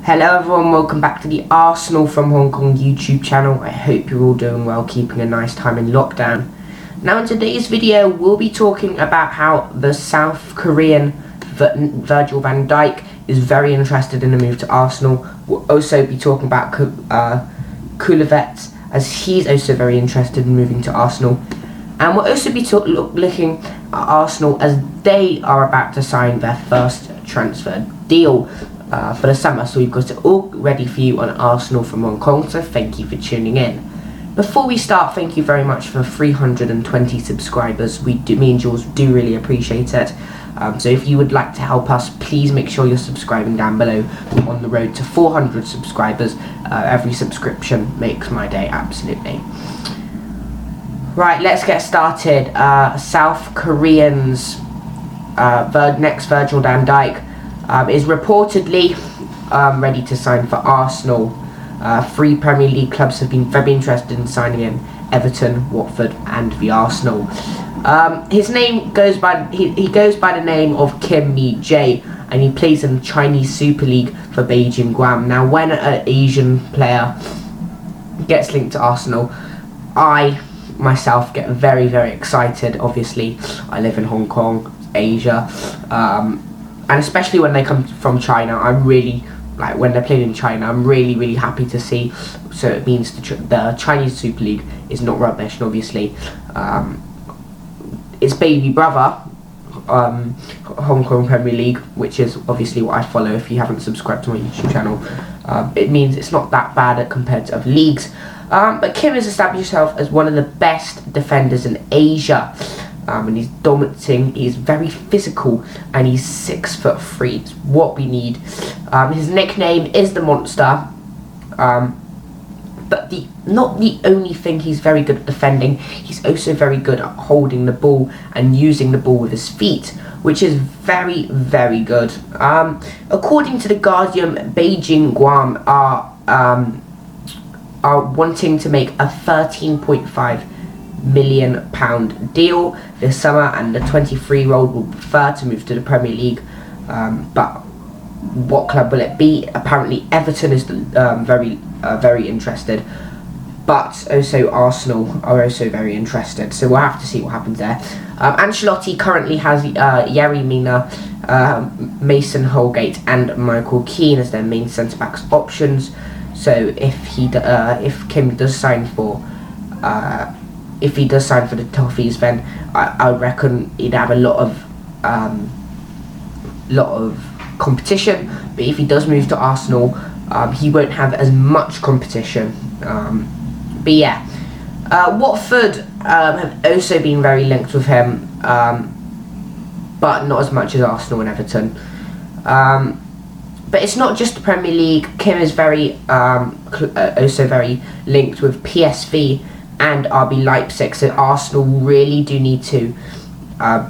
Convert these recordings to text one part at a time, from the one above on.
Hello everyone, welcome back to the Arsenal from Hong Kong YouTube channel. I hope you're all doing well, keeping a nice time in lockdown. Now in today's video, we'll be talking about how the South Korean Virgil van Dijk is very interested in a move to Arsenal. We'll also be talking about Kluivert, as he's also very interested in moving to Arsenal. And we'll also be looking at Arsenal as they are about to sign their first transfer deal for the summer, so we've got it all ready for you on Arsenal from Hong Kong, so thank you for tuning in. Before we start, thank you very much for 320 subscribers. Me and Jules do really appreciate it. So if you would like to help us, please make sure you're subscribing down below. We're on the road to 400 subscribers. Every subscription makes my day, absolutely. Right, let's get started. South Koreans' next Virgil van Dijk is reportedly ready to sign for Arsenal. 3 Premier League clubs have been very interested in signing him: Everton, Watford and the Arsenal. His name goes by he goes by the name of Min Jae, and he plays in the Chinese Super League for Beijing Guam. Now when an Asian player gets linked to Arsenal, I myself get very excited. Obviously I live in Hong Kong, Asia, and especially when they come from China, I'm really, like when they're playing in China, I'm really happy to see. So it means the Chinese Super League is not rubbish, and obviously its baby brother, Hong Kong Premier League, which is obviously what I follow. If you haven't subscribed to my YouTube channel, it means it's not that bad compared to other leagues. But Kim has established himself as one of the best defenders in Asia. And he's dominating, he's very physical, and he's 6'3". It's what we need. His nickname is the Monster, but not the only thing he's very good at defending, he's also very good at holding the ball and using the ball with his feet, which is very good. According to The Guardian, Beijing Guam are wanting to make a £13.5 million deal this summer, and the 23-year-old will prefer to move to the Premier League, but what club will it be? Apparently Everton is very interested, but also Arsenal are also very interested, so we'll have to see what happens there. Ancelotti currently has Yerry Mina, Mason Holgate and Michael Keane as their main centre-backs options. So if Kim does sign for if he does sign for the Toffees, then I reckon he'd have a lot of competition. But if he does move to Arsenal, he won't have as much competition. But yeah, Watford have also been very linked with him, but not as much as Arsenal and Everton. But it's not just the Premier League. Kim is also very linked with PSV and RB Leipzig, so Arsenal really do need to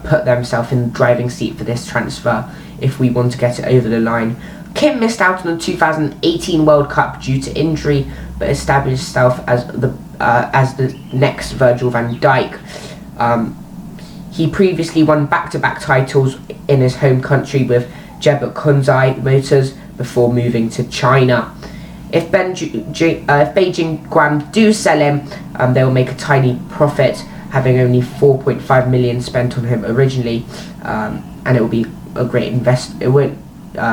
put themselves in the driving seat for this transfer if we want to get it over the line. Kim missed out on the 2018 World Cup due to injury, but established himself as the next Virgil van Dijk. He previously won back-to-back titles in his home country with Jebat Kunzai Motors before moving to China. If Beijing Guam do sell him, they will make a tiny profit, having only 4.5 million spent on him originally, and it will be a great It won't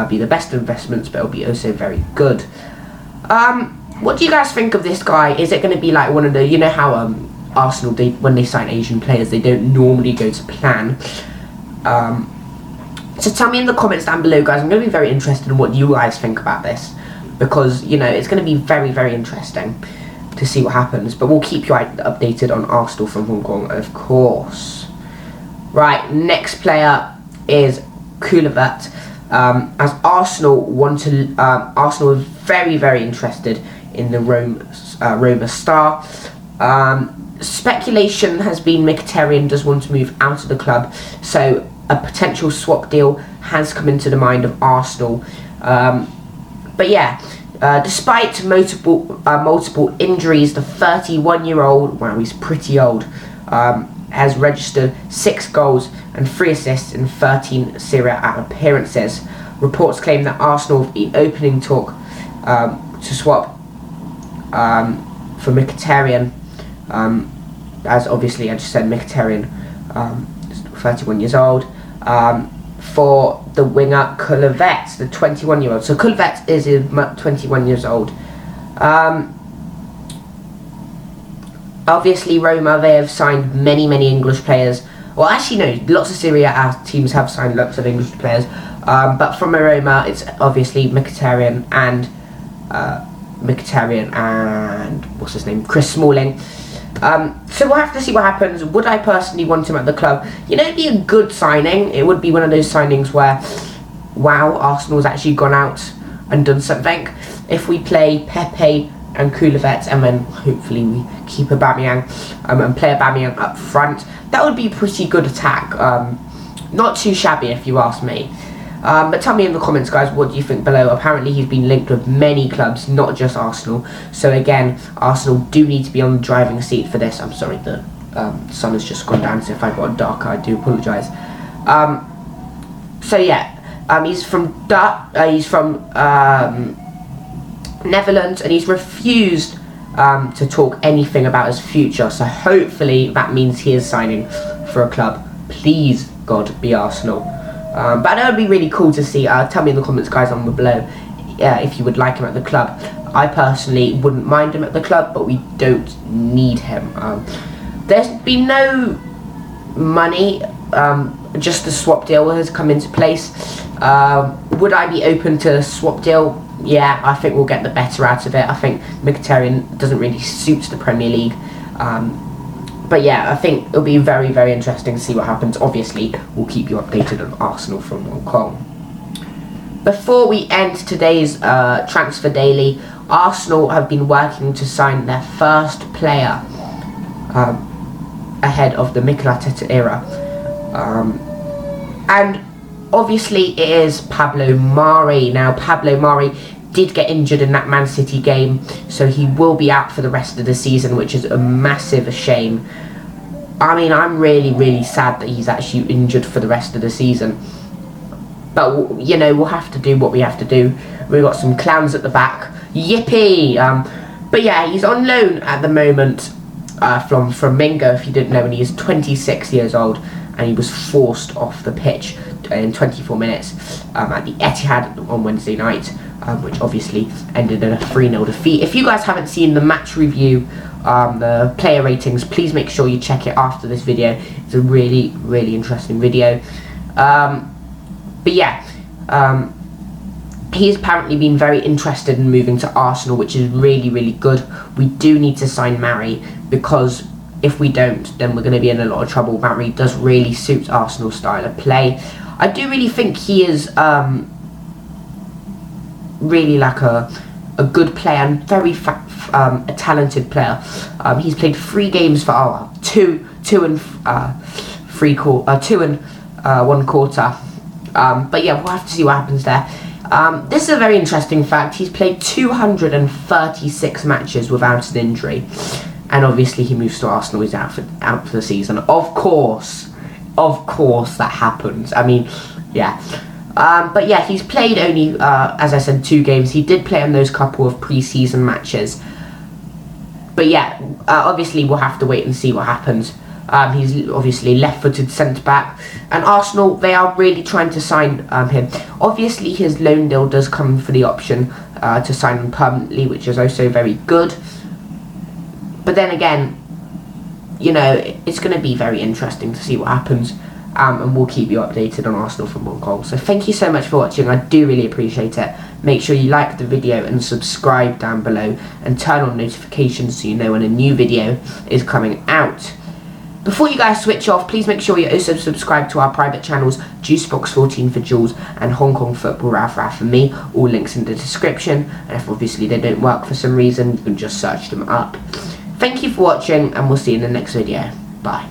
be the best investments, but it will be also very good. What do you guys think of this guy? Is it going to be like one of the, you know how Arsenal, when they sign Asian players, they don't normally go to plan. So tell me in the comments down below, guys. I'm going to be very interested in what you guys think about this, because, you know, it's going to be very interesting to see what happens. But we'll keep you updated on Arsenal from Hong Kong, of course. Right, next player is Kluivert. As Arsenal Arsenal are very interested in the Roma star. Speculation has been Mkhitaryan does want to move out of the club, so a potential swap deal has come into the mind of Arsenal. But yeah, despite multiple injuries, the 31-year-old, wow, he's pretty old, has registered 6 goals and 3 assists in 13 Serie A appearances. Reports claim that Arsenal have been opening talk to swap for Mkhitaryan, as obviously I just said, Mkhitaryan is 31 years old, for the winger Kluivert, the 21-year-old. So Kluivert is 21 years old. Obviously Roma, they have signed many English players. Well, actually no, lots of Serie A teams have signed lots of English players, but from Roma it's obviously Mkhitaryan and what's his name, Chris Smalling. So we'll have to see what happens. Would I personally want him at the club? You know, it'd be a good signing. It would be one of those signings where, wow, Arsenal's actually gone out and done something. If we play Pepe and Kluivert, and then hopefully we keep Aubameyang and play Aubameyang up front, that would be a pretty good attack. Not too shabby if you ask me. But tell me in the comments, guys, what do you think below? Apparently he's been linked with many clubs, not just Arsenal. So again, Arsenal do need to be on the driving seat for this. I'm sorry, the sun has just gone down, so if I got darker, I do apologise. So yeah, he's from Netherlands, and he's refused to talk anything about his future. So hopefully that means he is signing for a club. Please, God, be Arsenal. But that would be really cool to see. Tell me in the comments, guys, on the below if you would like him at the club. I personally wouldn't mind him at the club, but we don't need him. There's been no money, just the swap deal has come into place. Would I be open to a swap deal? Yeah, I think we'll get the better out of it. I think Mkhitaryan doesn't really suit the Premier League. But yeah, I think it'll be very interesting to see what happens. Obviously, we'll keep you updated on Arsenal from Hong Kong. Before we end today's Transfer Daily, Arsenal have been working to sign their first player ahead of the Mikel Arteta era. And obviously it is Pablo Mari. Now, Pablo Mari did get injured in that Man City game, so he will be out for the rest of the season, which is a massive shame. I mean, I'm really sad that he's actually injured for the rest of the season. But, you know, we'll have to do what we have to do. We've got some clowns at the back. Yippee! But yeah, he's on loan at the moment from Mingo, if you didn't know, and he is 26 years old, and he was forced off the pitch in 24 minutes at the Etihad on Wednesday night, which obviously ended in a 3-0 defeat. If you guys haven't seen the match review, the player ratings, please make sure you check it after this video. It's a really interesting video. But yeah, he's apparently been very interested in moving to Arsenal, which is really good. We do need to sign Mari, because if we don't, then we're going to be in a lot of trouble. Mari does really suit Arsenal's style of play. I do really think he is really like a good player and very a talented player. He's played 3 games for two and 1 quarter. But yeah, we'll have to see what happens there. This is a very interesting fact. He's played 236 matches without an injury, and obviously he moves to Arsenal. He's out for the season. Of course that happens. I mean, yeah. But yeah, he's played only, as I said, 2 games. He did play in those couple of pre-season matches. But yeah, obviously we'll have to wait and see what happens. He's obviously left-footed centre-back, and Arsenal, they are really trying to sign him. Obviously his loan deal does come for the option to sign him permanently, which is also very good. But then again, you know, it's going to be very interesting to see what happens. And we'll keep you updated on Arsenal from Hong Kong. So thank you so much for watching. I do really appreciate it. Make sure you like the video and subscribe down below, and turn on notifications so you know when a new video is coming out. Before you guys switch off, please make sure you also subscribe to our private channels, Juicebox14 for Jules and Hong Kong Football Raf for me. All links in the description, and if obviously they don't work for some reason, you can just search them up. Thank you for watching, and we'll see you in the next video. Bye.